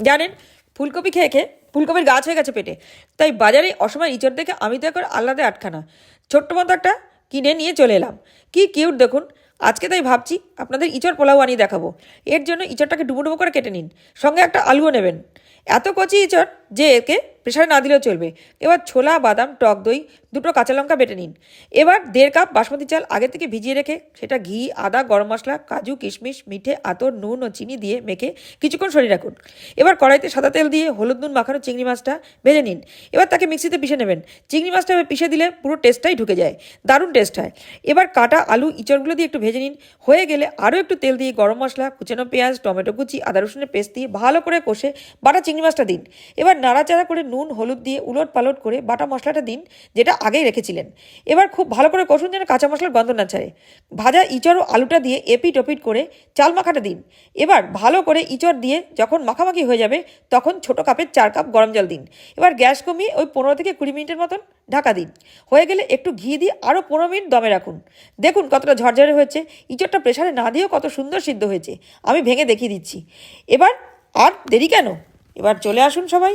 জানেন, ফুলকপি খেয়ে খেয়ে ফুলকপির গাছ হয়ে গেছে পেটে, তাই বাজারে অসময় ইঁচড় দেখে আমি তো একবার আলাদা আটখানা ছোট্ট মতো একটা কিনে নিয়ে চলে এলাম। কি কিউট দেখুন। আজকে তাই ভাবছি আপনাদের ইঁচড় পোলাও আনিয়ে দেখাবো। এর জন্য ইঁচড়টাকে ডুবো ডুবো করে কেটে নিন, সঙ্গে একটা আলুও নেবেন। এত কচি ইঁচড় যে একে প্রেশারে না দিলেও চলবে। এবার ছোলা, বাদাম, টক দই, দুটো কাঁচা লঙ্কা বেটে নিন। এবার 1.5 কাপ বাসমতি চাল আগে থেকে ভিজিয়ে রেখে সেটা ঘি, আদা, গরম মশলা, কাজু, কিশমিশ, মিঠে, আতর, নুন ও চিনি দিয়ে মেখে কিছুক্ষণ সরিয়ে রাখুন। এবার কড়াইতে সাদা তেল দিয়ে হলুদ নুন মাখানো চিংড়ি মাছটা ভেজে নিন। এবার তাকে মিক্সিতে পিষে নেবেন। চিংড়ি মাছটা পিষে দিলে পুরো টেস্টটাই ঢুকে যায়, দারুণ টেস্ট হয়। এবার কাটা আলু, ইঁচড়গুলো দিয়ে একটু ভেজে নিন। হয়ে গেলে আরও একটু তেল দিয়ে গরম মশলা, কুচানো পেঁয়াজ, টমেটো কুচি, আদা রসুনের পেস্ট দিয়ে ভালো করে কষে বাটা চিংড়ি মাছটা দিন। এবার নাড়াচাড়া করে নুন হলুদ দিয়ে উলট পালট করে বাটা মশলাটা দিন, যেটা আগেই রেখেছিলেন। এবার খুব ভালো করে কষুন যেন কাঁচা মশলার গন্ধ না ছাড়ে। ভাজা ইঁচড় ও আলুটা দিয়ে এপিট ওপিট করে চাল মাখাটা দিন। এবার ভালো করে ইঁচড় দিয়ে যখন মাখামাখি হয়ে যাবে তখন ছোটো কাপের 4 কাপ গরম জল দিন। এবার গ্যাস কমিয়ে ওই 15 থেকে 20 মিনিটের মতন ঢাকা দিন। হয়ে গেলে একটু ঘি দিয়ে আরও 15 মিনিট দমে রাখুন। দেখুন কতটা ঝরঝরে হয়েছে। ইঁচড়টা প্রেশারে না দিয়েও কত সুন্দর সিদ্ধ হয়েছে। আমি ভেঙে দেখিয়ে দিচ্ছি। এবার আর দেরি কেন, এবার চলে আসুন সবাই।